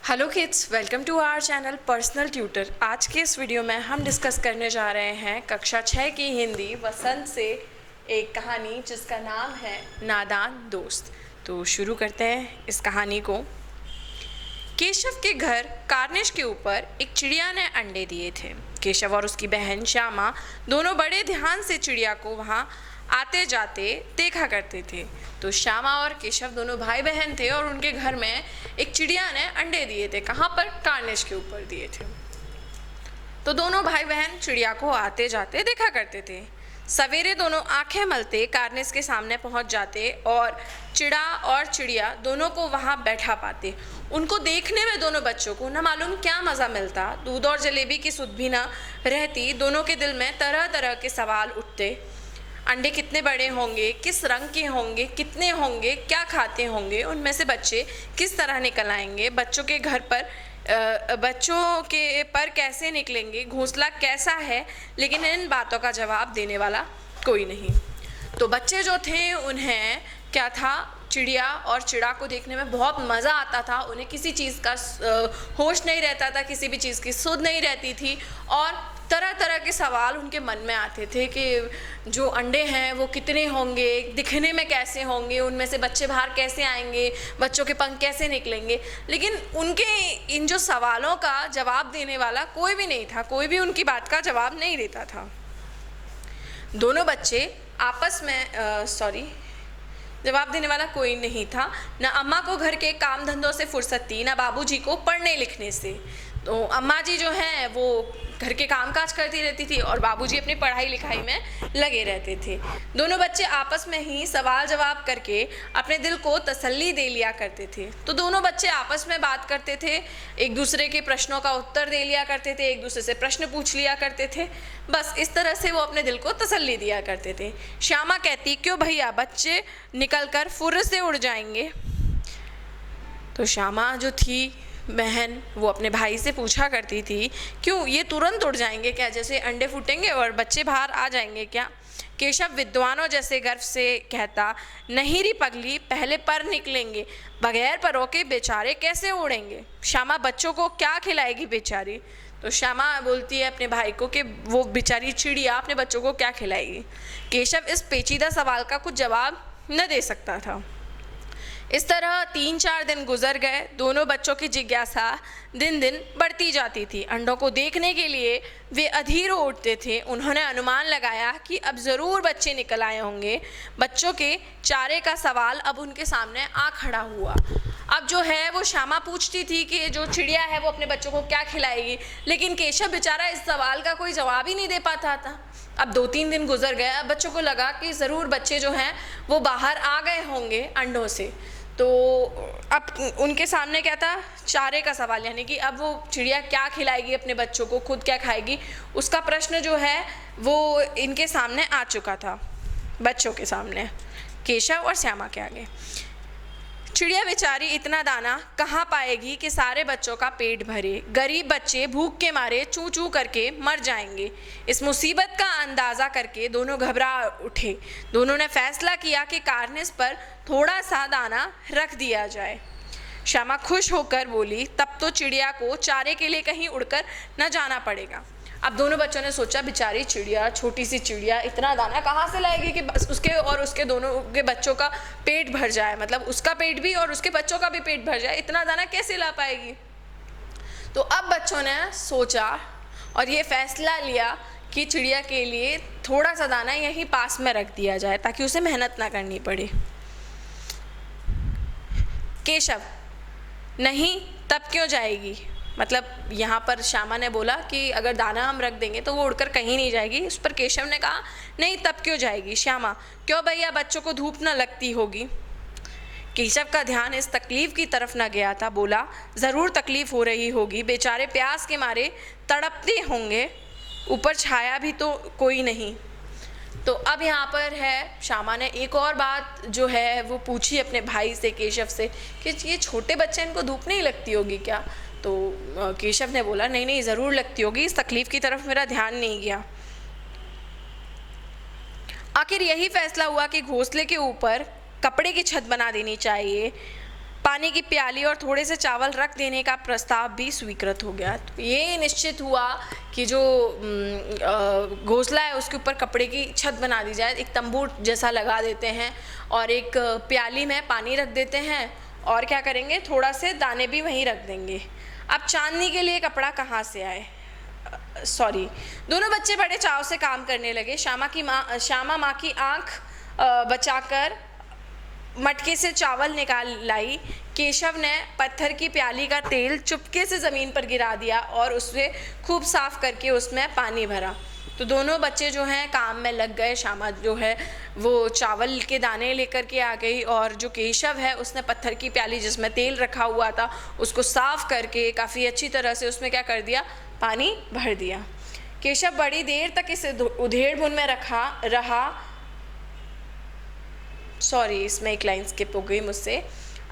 Hello kids, welcome to our channel personal tutor. आज के इस वीडियो में हम डिस्कस करने जा रहे हैं कक्षा 6 की हिंदी वसंत से एक कहानी जिसका नाम है नादान दोस्त। तो शुरू करते हैं इस कहानी को। केशव के घर कार्निश के ऊपर एक चिड़िया ने अंडे दिए थे। केशव और उसकी बहन श्यामा दोनों बड़े ध्यान से चिड़िया को वहाँ आते जाते देखा करते थे। तो श्यामा और केशव दोनों भाई बहन थे और उनके घर में एक चिड़िया ने अंडे दिए थे। कहाँ पर? कार्निश के ऊपर दिए थे। तो दोनों भाई बहन चिड़िया को आते जाते देखा करते थे। सवेरे दोनों आंखें मलते कार्निश के सामने पहुंच जाते और चिड़ा और चिड़िया दोनों को वहां बैठा पाते। उनको देखने में दोनों बच्चों को न मालूम क्या मज़ा मिलता। दूध और जलेबी की सुध भी न रहती। दोनों के दिल में तरह तरह के सवाल उठते। अंडे कितने बड़े होंगे, किस रंग के होंगे, कितने होंगे, क्या खाते होंगे, उनमें से बच्चे किस तरह निकल आएंगे, बच्चों के घर पर बच्चों के पर कैसे निकलेंगे, घोंसला कैसा है। लेकिन इन बातों का जवाब देने वाला कोई नहीं। तो बच्चे जो थे उन्हें क्या था, चिड़िया और चिड़ा को देखने में बहुत मज़ा आता था। उन्हें किसी चीज़ का होश नहीं रहता था, किसी भी चीज़ की सुध नहीं रहती थी और तरह तरह के सवाल उनके मन में आते थे कि जो अंडे हैं वो कितने होंगे, दिखने में कैसे होंगे, उनमें से बच्चे बाहर कैसे आएंगे, बच्चों के पंख कैसे निकलेंगे। लेकिन उनके इन जो सवालों का जवाब देने वाला कोई भी नहीं था, कोई भी उनकी बात का जवाब नहीं देता था। दोनों बच्चे आपस में जवाब देने वाला कोई नहीं था। न अम्मा को घर के काम धंधों से फुर्सत थी, न बाबूजी को पढ़ने लिखने से। तो अम्मा जी जो हैं वो घर के कामकाज करती रहती थी और बाबूजी अपनी पढ़ाई लिखाई में लगे रहते थे। दोनों बच्चे आपस में ही सवाल जवाब करके अपने दिल को तसल्ली दे लिया करते थे। तो दोनों बच्चे आपस में बात करते थे, एक दूसरे के प्रश्नों का उत्तर दे लिया करते थे, एक दूसरे से प्रश्न पूछ लिया करते थे। बस इस तरह से वो अपने दिल को तसल्ली दिया करते थे। श्यामा कहती, क्यों भैया, बच्चे निकल कर फुर्र से उड़ जाएंगे। तो श्यामा जो थी बहन, वो अपने भाई से पूछा करती थी, क्यों, ये तुरंत उड़ जाएंगे क्या, जैसे अंडे फूटेंगे और बच्चे बाहर आ जाएंगे क्या। केशव विद्वानों जैसे गर्व से कहता, नहीं री पगली, पहले पर निकलेंगे, बगैर परों के बेचारे कैसे उड़ेंगे। श्यामा बच्चों को क्या खिलाएगी बेचारी। तो श्यामा बोलती है अपने भाई को कि वो बेचारी चिड़िया अपने बच्चों को क्या खिलाएगी। केशव इस पेचीदा सवाल का कुछ जवाब न दे सकता था। इस तरह 3-4 दिन गुजर गए। दोनों बच्चों की जिज्ञासा दिन दिन बढ़ती जाती थी। अंडों को देखने के लिए वे अधीर उठते थे। उन्होंने अनुमान लगाया कि अब ज़रूर बच्चे निकल आए होंगे। बच्चों के चारे का सवाल अब उनके सामने आ खड़ा हुआ। अब जो है वो श्यामा पूछती थी कि जो चिड़िया है वो अपने बच्चों को क्या खिलाएगी, लेकिन केशव बेचारा इस सवाल का कोई जवाब ही नहीं दे पाता था। अब 2-3 दिन गुजर गए। अब बच्चों को लगा कि ज़रूर बच्चे जो हैं वो बाहर आ गए होंगे अंडों से। तो अब उनके सामने क्या था, चारे का सवाल, यानी कि अब वो चिड़िया क्या खिलाएगी अपने बच्चों को, खुद क्या खाएगी, उसका प्रश्न जो है वो इनके सामने आ चुका था, बच्चों के सामने, केशव और श्यामा के आगे। चिड़िया बेचारी इतना दाना कहाँ पाएगी कि सारे बच्चों का पेट भरे। गरीब बच्चे भूख के मारे चूं चूं करके मर जाएंगे। इस मुसीबत का अंदाज़ा करके दोनों घबरा उठे। दोनों ने फैसला किया कि कार्निश पर थोड़ा सा दाना रख दिया जाए। श्यामा खुश होकर बोली, तब तो चिड़िया को चारे के लिए कहीं उड़कर न जाना पड़ेगा। अब दोनों बच्चों ने सोचा, बेचारी चिड़िया, छोटी सी चिड़िया इतना दाना कहाँ से लाएगी कि बस उसके और उसके दोनों के बच्चों का पेट भर जाए, मतलब उसका पेट भी और उसके बच्चों का भी पेट भर जाए, इतना दाना कैसे ला पाएगी। तो अब बच्चों ने सोचा और ये फैसला लिया कि चिड़िया के लिए थोड़ा सा दाना यहीं पास में रख दिया जाए ताकि उसे मेहनत ना करनी पड़े। केशव, नहीं, तब क्यों जाएगी, मतलब यहाँ पर श्यामा ने बोला कि अगर दाना हम रख देंगे तो वो उड़कर कहीं नहीं जाएगी। उस पर केशव ने कहा, नहीं, तब क्यों जाएगी। श्यामा, क्यों भैया, बच्चों को धूप न लगती होगी। केशव का ध्यान इस तकलीफ़ की तरफ न गया था। बोला, ज़रूर तकलीफ़ हो रही होगी, बेचारे प्यास के मारे तड़पते होंगे, ऊपर छाया भी तो कोई नहीं। तो अब यहाँ पर है, श्यामा ने एक और बात जो है वो पूछी अपने भाई से, केशव से, कि ये छोटे बच्चे, इनको धूप नहीं लगती होगी क्या। तो केशव ने बोला, नहीं नहीं, ज़रूर लगती होगी, इस तकलीफ़ की तरफ मेरा ध्यान नहीं गया। आखिर यही फैसला हुआ कि घोंसले के ऊपर कपड़े की छत बना देनी चाहिए। पानी की प्याली और थोड़े से चावल रख देने का प्रस्ताव भी स्वीकृत हो गया। तो ये निश्चित हुआ कि जो घोंसला है उसके ऊपर कपड़े की छत बना दी जाए, एक तंबू जैसा लगा देते हैं और एक प्याली में पानी रख देते हैं और क्या करेंगे, थोड़ा से दाने भी वहीं रख देंगे। अब चांदनी के लिए कपड़ा कहाँ से आए? दोनों बच्चे बड़े चाव से काम करने लगे। श्यामा माँ की आँख बचाकर मटके से चावल निकाल लाई। केशव ने पत्थर की प्याली का तेल चुपके से ज़मीन पर गिरा दिया और उसे खूब साफ करके उसमें पानी भरा। तो दोनों बच्चे जो हैं काम में लग गए। श्यामा जो है वो चावल के दाने लेकर के आ गई और जो केशव है उसने पत्थर की प्याली जिसमें तेल रखा हुआ था उसको साफ करके काफ़ी अच्छी तरह से उसमें क्या कर दिया, पानी भर दिया। केशव बड़ी देर तक इसे उधेड़-बुन में रहा। इसमें एक लाइन स्किप हो गई मुझसे।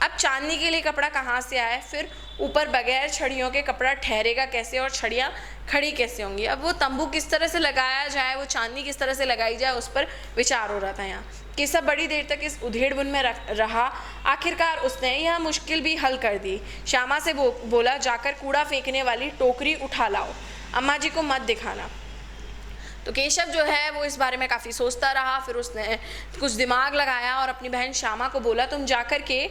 अब चांदनी के लिए कपड़ा कहाँ से आए? फिर ऊपर बगैर छड़ियों के कपड़ा ठहरेगा कैसे और छड़ियाँ खड़ी कैसे होंगी? अब वो तंबू किस तरह से लगाया जाए, वो चांदनी किस तरह से लगाई जाए, उस पर विचार हो रहा था यहाँ। केशव बड़ी देर तक इस उधेड़-बुन में रहा। आखिरकार उसने यह मुश्किल भी हल कर दी। श्यामा से बोला, जाकर कूड़ा फेंकने वाली टोकरी उठा लाओ, अम्मा जी को मत दिखाना। तो केशव जो है वो इस बारे में काफ़ी सोचता रहा। फिर उसने कुछ दिमाग लगाया और अपनी बहन श्यामा को बोला, तुम जाकर के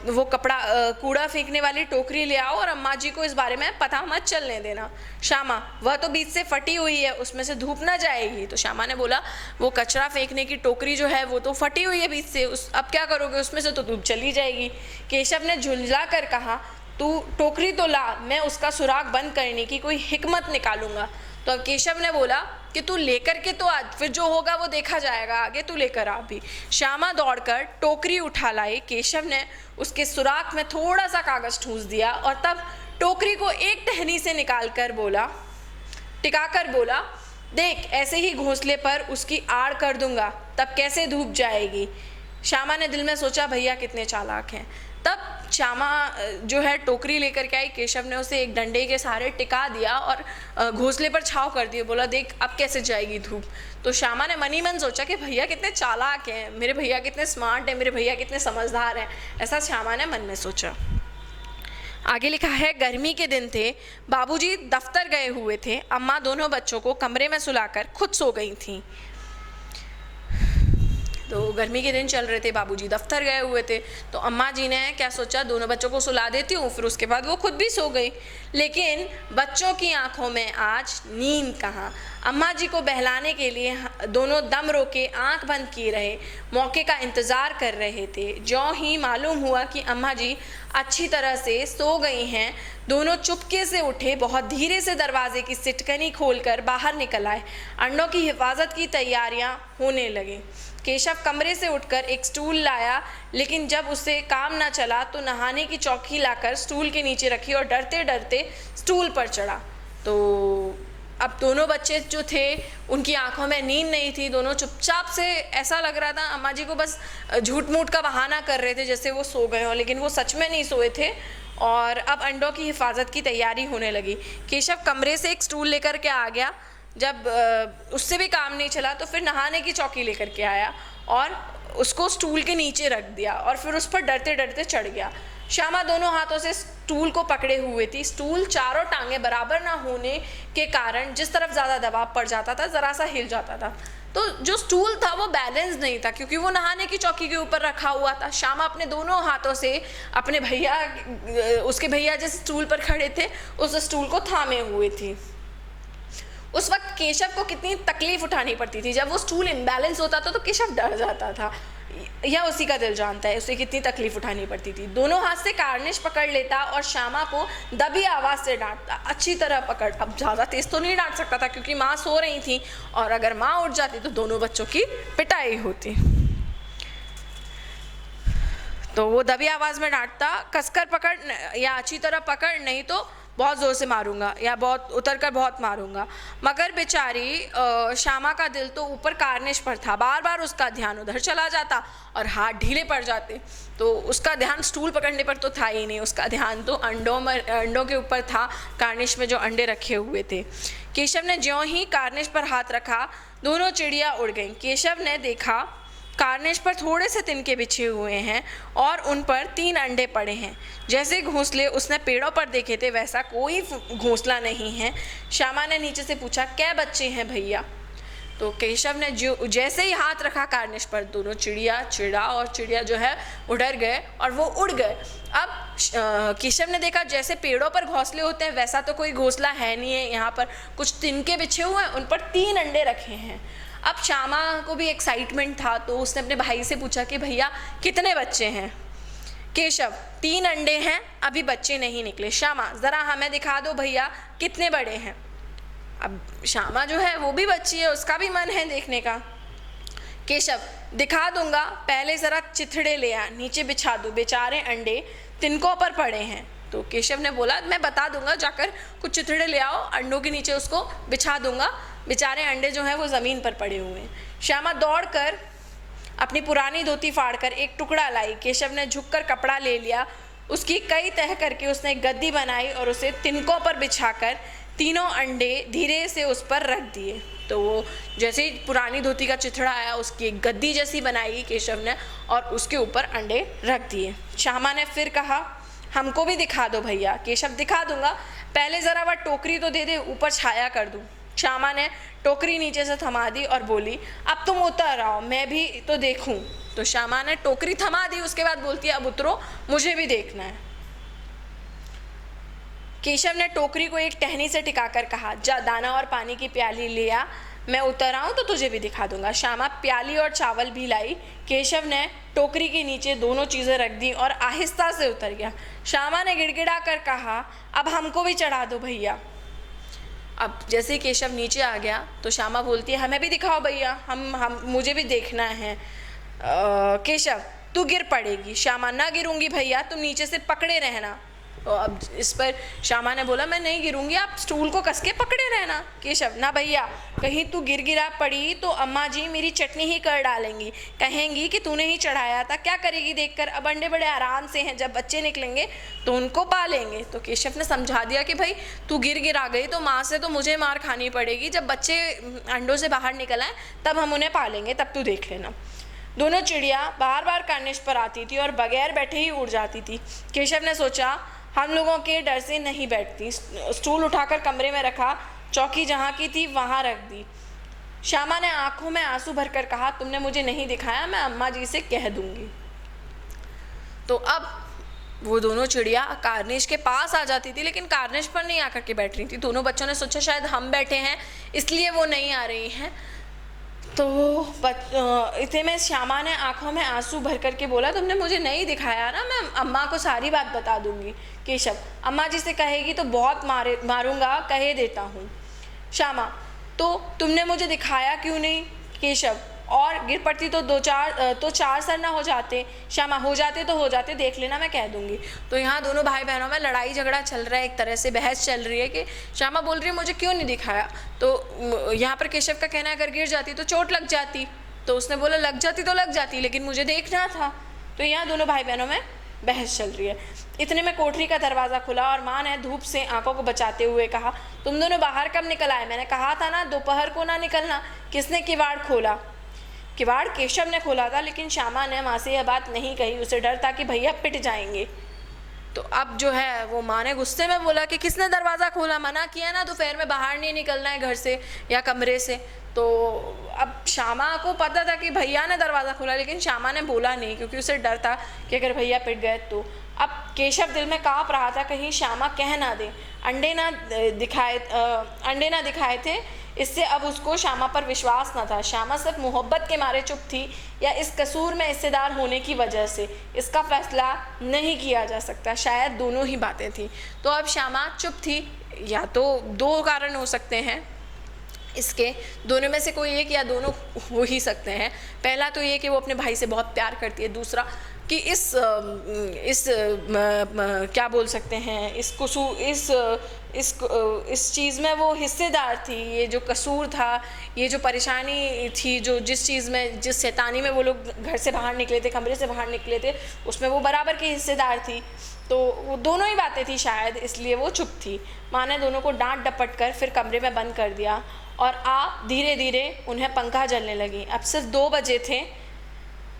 वो कूड़ा फेंकने वाली टोकरी ले आओ और अम्मा जी को इस बारे में पता मत चलने देना। श्यामा, वह तो बीच से फटी हुई है, उसमें से धूप ना जाएगी। तो श्यामा ने बोला, वो कचरा फेंकने की टोकरी जो है वो तो फटी हुई है बीच से, अब क्या करोगे, उसमें से तो धूप चली जाएगी। केशव ने झुंझला कर कहा, तू टोकरी तो ला, मैं उसका सुराग बंद करने की कोई हिकमत निकालूंगा। तो अब केशव ने बोला कि तू लेकर के तो आ, फिर जो होगा वो देखा जाएगा, आगे तू लेकर आ भी। श्यामा दौड़कर टोकरी उठा लाई। केशव ने उसके सुराख में थोड़ा सा कागज ठूंस दिया और तब टोकरी को एक टहनी से टिकाकर बोला, देख ऐसे ही घोंसले पर उसकी आड़ कर दूंगा, तब कैसे धूप जाएगी। श्यामा ने दिल में सोचा, भैया कितने चालाक हैं। तब श्यामा जो है टोकरी लेकर के आई। केशव ने उसे एक डंडे के सहारे टिका दिया और घोंसले पर छाव कर दिया। बोला, देख अब कैसे जाएगी धूप। तो श्यामा ने मन ही मन सोचा कि भैया कितने चालाक हैं, मेरे भैया कितने स्मार्ट हैं, मेरे भैया कितने समझदार हैं। ऐसा श्यामा ने मन में सोचा। आगे लिखा है, गर्मी के दिन थे, बाबूजी दफ्तर गए हुए थे, अम्मा दोनों बच्चों को कमरे में सुलाकर खुद सो गई थीं। तो गर्मी के दिन चल रहे थे, बाबूजी दफ्तर गए हुए थे, तो अम्मा जी ने क्या सोचा, दोनों बच्चों को सुला देती हूँ, फिर उसके बाद वो खुद भी सो गई। लेकिन बच्चों की आंखों में आज नींद कहाँ। अम्मा जी को बहलाने के लिए दोनों दम रोके आंख बंद किए रहे, मौके का इंतज़ार कर रहे थे। ज्यों ही मालूम हुआ कि अम्मा जी अच्छी तरह से सो गई हैं, दोनों चुपके से उठे, बहुत धीरे से दरवाजे की सिटकनी खोलकर बाहर निकल आए। अंडों की हिफाजत की तैयारियां होने लगी। केशव कमरे से उठकर एक स्टूल लाया, लेकिन जब उसे काम न चला तो नहाने की चौकी लाकर स्टूल के नीचे रखी और डरते डरते स्टूल पर चढ़ा। तो अब दोनों बच्चे जो थे उनकी आंखों में नींद नहीं थी, दोनों चुपचाप से, ऐसा लग रहा था अम्मा जी को बस झूठ मूठ का बहाना कर रहे थे जैसे वो सो गए हों, लेकिन वो सच में नहीं सोए थे। और अब अंडों की हिफाजत की तैयारी होने लगी। केशव कमरे से एक स्टूल लेकर के आ गया। जब उससे भी काम नहीं चला तो फिर नहाने की चौकी लेकर के आया और उसको स्टूल के नीचे रख दिया और फिर उस पर डरते डरते चढ़ गया। श्यामा दोनों हाथों से स्टूल को पकड़े हुए थी। स्टूल चारों टांगें बराबर ना होने के कारण जिस तरफ ज़्यादा दबाव पड़ जाता था ज़रा सा हिल जाता था। तो जो स्टूल था वो बैलेंस नहीं था क्योंकि वो नहाने की चौकी के ऊपर रखा हुआ था। श्यामा अपने दोनों हाथों से अपने भैया, उसके भैया जिस स्टूल पर खड़े थे उस स्टूल को थामे हुए थी। उस वक्त केशव को कितनी तकलीफ उठानी पड़ती थी। जब वो स्टूल इम्बैलेंस होता था तो केशव डर जाता था, यह उसी का दिल जानता है, उसे कितनी तकलीफ उठानी पड़ती थी। दोनों हाथ से कार्निश पकड़ लेता और श्यामा को दबी आवाज़ से डांटता, अच्छी तरह पकड़। अब ज़्यादा तेज़ तो नहीं डांट सकता था क्योंकि माँ सो रही थी और अगर माँ उठ जाती तो दोनों बच्चों की पिटाई होती। तो वो दबी आवाज़ में डांटता, कसकर पकड़ या अच्छी तरह पकड़, नहीं तो बहुत ज़ोर से मारूंगा या बहुत उतर कर बहुत मारूंगा। मगर बेचारी श्यामा का दिल तो ऊपर कार्निश पर था। बार बार उसका ध्यान उधर चला जाता और हाथ ढीले पड़ जाते। तो उसका ध्यान स्टूल पकड़ने पर तो था ही नहीं, उसका ध्यान तो अंडों के ऊपर था, कार्निश में जो अंडे रखे हुए थे। केशव ने ज्यों ही कार्निश पर हाथ रखा दोनों चिड़िया उड़ गईं। केशव ने देखा कार्निश पर थोड़े से तिनके बिछे हुए हैं और उन पर 3 अंडे पड़े हैं। जैसे घोंसले उसने पेड़ों पर देखे थे वैसा कोई घोंसला नहीं है। श्यामा ने नीचे से पूछा, कै बच्चे हैं भैया? तो केशव ने जो जैसे ही हाथ रखा कार्निश पर, दोनों चिड़िया जो है उधर गए और वो उड़ गए। अब केशव ने देखा जैसे पेड़ों पर घोंसले होते हैं वैसा तो कोई घोंसला है नहीं है, यहाँ पर कुछ तिनके बिछे हुए हैं, उन पर 3 अंडे रखे हैं। अब श्यामा को भी एक्साइटमेंट था तो उसने अपने भाई से पूछा कि भैया कितने बच्चे हैं? केशव, 3 अंडे हैं, अभी बच्चे नहीं निकले। श्यामा, ज़रा हमें दिखा दो भैया कितने बड़े हैं। अब श्यामा जो है वो भी बच्ची है, उसका भी मन है देखने का। केशव, दिखा दूंगा, पहले ज़रा चिथड़े ले आ, नीचे बिछा दो, बेचारे अंडे तिनकों पर पड़े हैं। तो केशव ने बोला, मैं बता दूंगा, जाकर कुछ चिथड़े ले आओ, अंडों के नीचे उसको बिछा दूंगा, बेचारे अंडे जो हैं वो ज़मीन पर पड़े हुए हैं। श्यामा दौड़कर अपनी पुरानी धोती फाड़कर एक टुकड़ा लाई। केशव ने झुककर कपड़ा ले लिया, उसकी कई तह करके उसने एक गद्दी बनाई और उसे तिनकों पर बिछाकर 3 अंडे धीरे से उस पर रख दिए। तो वो जैसे ही पुरानी धोती का चिथड़ा आया उसकी एक गद्दी जैसी बनाई केशव ने और उसके ऊपर अंडे रख दिए। श्यामा ने फिर कहा, हमको भी दिखा दो भैया। केशव, दिखा दूंगा, पहले ज़रा वह टोकरी तो दे दे, ऊपर छाया कर दूँ। श्यामा ने टोकरी नीचे से थमा दी और बोली, अब तुम उतर आओ, मैं भी तो देखूं। तो श्यामा ने टोकरी थमा दी, उसके बाद बोलती है, अब उतरो, मुझे भी देखना है। केशव ने टोकरी को एक टहनी से टिकाकर कहा, जा दाना और पानी की प्याली ले आ, मैं उतर आऊँ तो तुझे भी दिखा दूंगा। श्यामा प्याली और चावल भी लाई। केशव ने टोकरी के नीचे दोनों चीज़ें रख दी और आहिस्ता से उतर गया। श्यामा ने गिड़गिड़ा कर कहा, अब हमको भी चढ़ा दो भैया। अब जैसे ही केशव नीचे आ गया तो श्यामा बोलती है, हमें भी दिखाओ भैया, हम मुझे भी देखना है। केशव, तू गिर पड़ेगी। श्यामा, ना गिरूंगी भैया, तुम नीचे से पकड़े रहना। तो अब इस पर श्यामा ने बोला, मैं नहीं गिरूंगी, आप स्टूल को कस के पकड़े रहना। केशव, ना भैया, कहीं तू गिरा पड़ी तो अम्मा जी मेरी चटनी ही कर डालेंगी, कहेंगी कि तूने ही चढ़ाया था, क्या करेगी देखकर। अब अंडे बड़े आराम से हैं, जब बच्चे निकलेंगे तो उनको पालेंगे। तो केशव ने समझा दिया कि भाई तू गिरा गई तो माँ से तो मुझे मार खानी पड़ेगी, जब बच्चे अंडों से बाहर निकल आए तब हम उन्हें पालेंगे, तब तू देख लेना। दोनों चिड़िया बार बार कार्निश पर आती थी और बगैर बैठे ही उड़ जाती थी। केशव ने सोचा, हम लोगों के डर से नहीं बैठती। स्टूल उठाकर कमरे में रखा, चौकी जहाँ की थी वहाँ रख दी। श्यामा ने आंखों में आंसू भरकर कहा, तुमने मुझे नहीं दिखाया, मैं अम्मा जी से कह दूंगी। तो अब वो दोनों चिड़िया कार्निश के पास आ जाती थी लेकिन कार्निश पर नहीं आकर के बैठ रही थी। दोनों बच्चों ने सोचा शायद हम बैठे हैं इसलिए वो नहीं आ रही हैं। तो इतने में श्यामा ने आंखों में आंसू भर करके बोला, तुमने मुझे नहीं दिखाया ना, मैं अम्मा को सारी बात बता दूंगी। केशव, अम्मा जी से कहेगी तो बहुत मारूंगा, कहे देता हूँ। श्यामा, तो तुमने मुझे दिखाया क्यों नहीं? केशव, और गिर पड़ती तो 4 सर ना हो जाते। श्यामा, हो जाते तो हो जाते, देख लेना, मैं कह दूंगी। तो यहाँ दोनों भाई बहनों में लड़ाई झगड़ा चल रहा है, एक तरह से बहस चल रही है कि श्यामा बोल रही है मुझे क्यों नहीं दिखाया। तो यहाँ पर केशव का कहना है अगर गिर जाती तो चोट लग जाती। तो उसने बोला लग जाती तो लग जाती, लेकिन मुझे देखना था। तो यहाँ दोनों भाई बहनों में बहस चल रही है। इतने में कोठरी का दरवाज़ा खुला और माँ ने धूप से आंखों को बचाते हुए कहा, तुम दोनों बाहर कब निकल आए? मैंने कहा था ना दोपहर को ना निकलना। किसने किवाड़ खोला? किवाड़ केशव ने खोला था, लेकिन श्यामा ने माँ से यह बात नहीं कही, उसे डर था कि भैया पिट जाएंगे। तो अब जो है वो माँ ने गुस्से में बोला कि किसने दरवाज़ा खोला? मना किया ना दोपहर में बाहर नहीं निकलना है घर से या कमरे से। तो अब श्यामा को पता था कि भैया ने दरवाज़ा खोला, लेकिन श्यामा ने बोला नहीं क्योंकि उसे डर था कि अगर भैया पिट गए तो। अब केशव दिल में काँप रहा था कहीं श्यामा कह ना दे। अंडे ना दिखाए थे, इससे अब उसको श्यामा पर विश्वास न था। श्यामा सिर्फ मोहब्बत के मारे चुप थी या इस कसूर में हिस्सेदार होने की वजह से, इसका फैसला नहीं किया जा सकता। शायद दोनों ही बातें थी। तो अब श्यामा चुप थी, या तो 2 कारण हो सकते हैं इसके, दोनों में से कोई एक या दोनों हो ही सकते हैं। पहला तो ये कि वो अपने भाई से बहुत प्यार करती है, दूसरा कि क्या बोल सकते हैं, इस चीज़ में वो हिस्सेदार थी। ये जो कसूर था, ये जो परेशानी थी, जो जिस शैतानी में वो लोग घर से बाहर निकले थे, कमरे से बाहर निकले थे, उसमें वो बराबर की हिस्सेदार थी। तो वो दोनों ही बातें थी शायद, इसलिए वो चुप थी। माँ ने दोनों को डांट डपट कर फिर कमरे में बंद कर दिया और धीरे धीरे उन्हें पंखा जलने लगी। अब सिर्फ 2 बजे थे।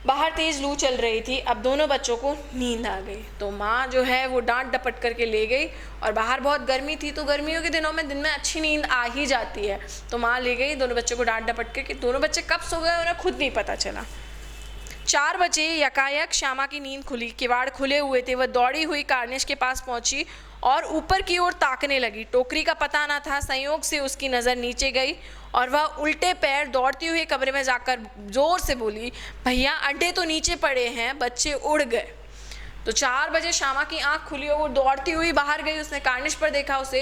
बाहर तेज़ लू चल रही थी। अब दोनों बच्चों को नींद आ गई, तो माँ जो है वो डांट डपट करके ले गई, और बाहर बहुत गर्मी थी, तो गर्मियों के दिनों में दिन में अच्छी नींद आ ही जाती है। तो माँ ले गई दोनों बच्चों को डांट डपट करके। दोनों बच्चे कब सो गए उन्हें खुद नहीं पता चला। 4 बजे यकायक श्यामा की नींद खुली। किवाड़ खुले हुए थे। वह दौड़ी हुई कार्निश के पास पहुंची और ऊपर की ओर ताकने लगी। टोकरी का पता न था। संयोग से उसकी नज़र नीचे गई और वह उल्टे पैर दौड़ती हुई कमरे में जाकर ज़ोर से बोली, भैया अंडे तो नीचे पड़े हैं, बच्चे उड़ गए। तो 4 बजे श्यामा की आंख खुली और वो दौड़ती हुई बाहर गई। उसने कार्निश पर देखा, उसे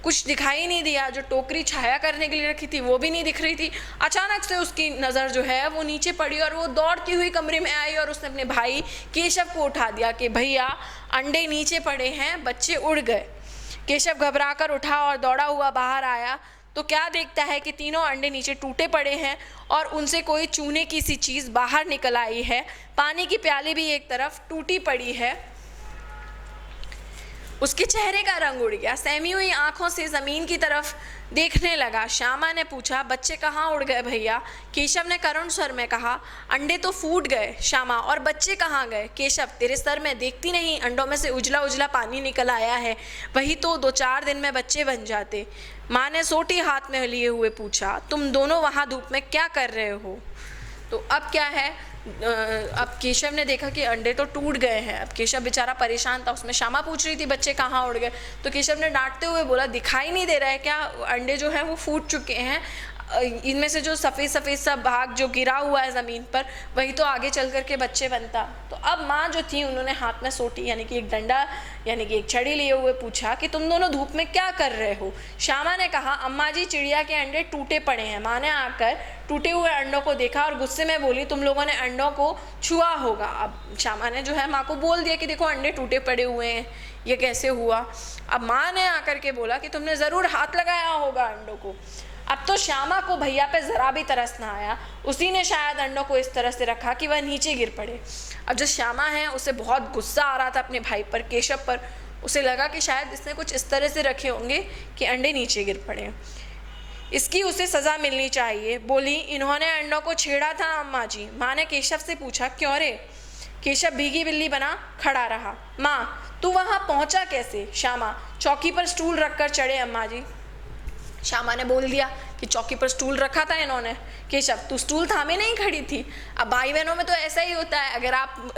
कुछ दिखाई नहीं दिया। जो टोकरी छाया करने के लिए रखी थी वो भी नहीं दिख रही थी। अचानक से उसकी नज़र जो है वो नीचे पड़ी और वो दौड़ती हुई कमरे में आई और उसने अपने भाई केशव को उठा दिया कि भैया अंडे नीचे पड़े हैं, बच्चे उड़ गए। केशव घबराकर उठा और दौड़ा हुआ बाहर आया तो क्या देखता है कि तीनों अंडे नीचे टूटे पड़े हैं और उनसे कोई चूने की सी चीज़ बाहर निकल आई है। पानी की प्याली भी एक तरफ टूटी पड़ी है। उसके चेहरे का रंग उड़ गया। सहमी हुई आंखों से ज़मीन की तरफ देखने लगा। श्यामा ने पूछा, बच्चे कहाँ उड़ गए भैया? केशव ने करुण स्वर में कहा, अंडे तो फूट गए श्यामा, और बच्चे कहाँ गए? केशव, तेरे सर में देखती नहीं, अंडों में से उजला उजला पानी निकल आया है, वही तो 2-4 दिन में बच्चे बन जाते। माँ ने सोटी हाथ में लिए हुए पूछा, तुम दोनों वहाँ धूप में क्या कर रहे हो? तो अब क्या है, अब केशव ने देखा कि अंडे तो टूट गए हैं। अब केशव बेचारा परेशान था। उसमें श्यामा पूछ रही थी बच्चे कहाँ उड़ गए, तो केशव ने डांटते हुए बोला, दिखाई नहीं दे रहा है क्या? अंडे जो है वो फूट चुके हैं। इनमें से जो सफ़ेद सफ़ेद सा भाग जो गिरा हुआ है ज़मीन पर, वही तो आगे चल कर के बच्चे बनता। तो अब माँ जो थी उन्होंने हाथ में सोटी यानी कि एक डंडा यानी कि एक छड़ी लिए हुए पूछा कि तुम दोनों धूप में क्या कर रहे हो? श्यामा ने कहा, अम्मा जी चिड़िया के अंडे टूटे पड़े हैं। माँ ने आकर टूटे हुए अंडों को देखा और गुस्से में बोली, तुम लोगों ने अंडों को छुआ होगा। अब श्यामा ने जो है माँ को बोल दिया कि देखो अंडे टूटे पड़े हुए हैं, ये कैसे हुआ? अब माँ ने आकर के बोला कि तुमने ज़रूर हाथ लगाया होगा अंडों को। अब तो श्यामा को भैया पे ज़रा भी तरस ना आया। उसी ने शायद अंडों को इस तरह से रखा कि वह नीचे गिर पड़े। अब जो श्यामा है उसे बहुत गुस्सा आ रहा था अपने भाई पर, केशव पर। उसे लगा कि शायद इसने कुछ इस तरह से रखे होंगे कि अंडे नीचे गिर पड़े। इसकी उसे सज़ा मिलनी चाहिए। बोली, इन्होंने अंडों को छेड़ा था अम्मा जी। माँ ने केशव से पूछा, क्यों रे? केशव भीगी बिल्ली बना खड़ा रहा। माँ, तू वहाँ पहुँचा कैसे? श्यामा, चौकी पर स्टूल रखकर चढ़े अम्मा जी। श्यामा ने बोल दिया कि चौकी पर स्टूल रखा था इन्होंने। केशव, तू स्टूल थामे नहीं खड़ी थी? अब भाई बहनों में तो ऐसा ही होता है। अगर आप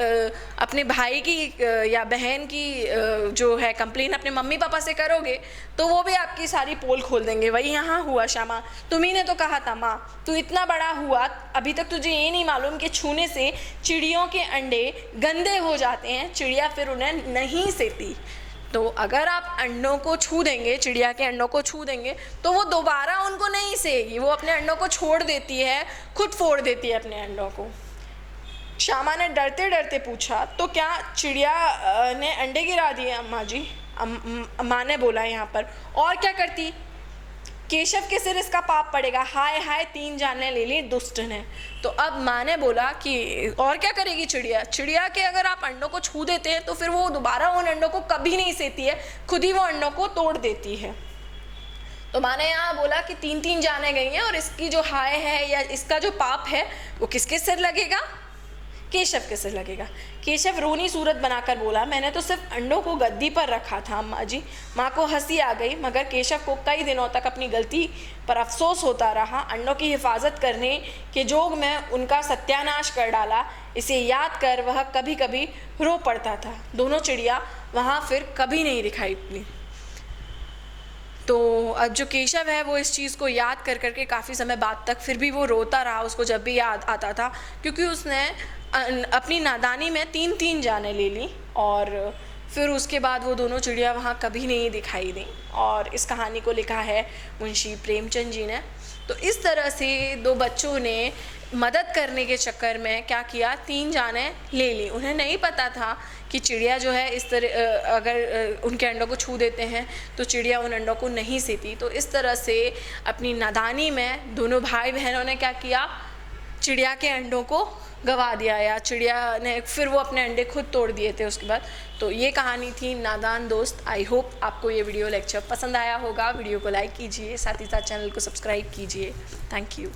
अपने भाई की या बहन की जो है कंप्लेन अपने मम्मी पापा से करोगे तो वो भी आपकी सारी पोल खोल देंगे। वही यहाँ हुआ श्यामा, तुम्ही ने तो कहा था माँ, तू इतना बड़ा हुआ अभी तक तुझे ये नहीं मालूम कि छूने से चिड़ियों के अंडे गंदे हो जाते हैं, चिड़िया फिर उन्हें नहीं सेती। तो अगर आप अंडों को छू देंगे, चिड़िया के अंडों को छू देंगे, तो वो दोबारा उनको नहीं सेगी, वो अपने अंडों को छोड़ देती है, खुद फोड़ देती है अपने अंडों को। श्यामा ने डरते डरते पूछा, तो क्या चिड़िया ने अंडे गिरा दिए अम्मा जी? माँ ने बोला यहाँ पर, और क्या करती? केशव के सिर इसका पाप पड़ेगा। हाय हाय, 3 जाने ले ली दुष्ट ने। तो अब माँ ने बोला कि और क्या करेगी चिड़िया? चिड़िया के अगर आप अंडों को छू देते हैं तो फिर वो दोबारा उन अंडों को कभी नहीं सेती है, खुद ही वो अंडों को तोड़ देती है। तो माँ ने यहाँ बोला कि 3 जाने गई हैं और इसकी जो हाय है या इसका जो पाप है वो किसके सिर लगेगा? केशव के सिर लगेगा। केशव रोनी सूरत बनाकर बोला, मैंने तो सिर्फ अंडों को गद्दी पर रखा था अम्मा जी। माँ को हंसी आ गई, मगर केशव को कई दिनों तक अपनी गलती पर अफसोस होता रहा। अंडों की हिफाजत करने के जोग में उनका सत्यानाश कर डाला, इसे याद कर वह कभी कभी रो पड़ता था। दोनों चिड़िया वहाँ फिर कभी नहीं दिखाई दी। तो अब जो केशव है वो इस चीज़ को याद कर करके काफ़ी समय बाद तक फिर भी वो रोता रहा, उसको जब भी याद आता था, क्योंकि उसने अपनी नादानी में 3 जाने ले ली और फिर उसके बाद वो दोनों चिड़िया वहाँ कभी नहीं दिखाई दी। और इस कहानी को लिखा है मुंशी प्रेमचंद जी ने। तो इस तरह से 2 बच्चों ने मदद करने के चक्कर में क्या किया, 3 जाने ले ली। उन्हें नहीं पता था कि चिड़िया जो है इस तरह अगर उनके अंडों को छू देते हैं तो चिड़िया उन अंडों को नहीं सेती। तो इस तरह से अपनी नादानी में दोनों भाई बहनों ने क्या किया, चिड़िया के अंडों को गवा दिया, या चिड़िया ने फिर वो अपने अंडे खुद तोड़ दिए थे उसके बाद। तो ये कहानी थी नादान दोस्त। आई होप आपको ये वीडियो लेक्चर पसंद आया होगा। वीडियो को लाइक कीजिए, साथ ही साथ चैनल को सब्सक्राइब कीजिए। Thank you.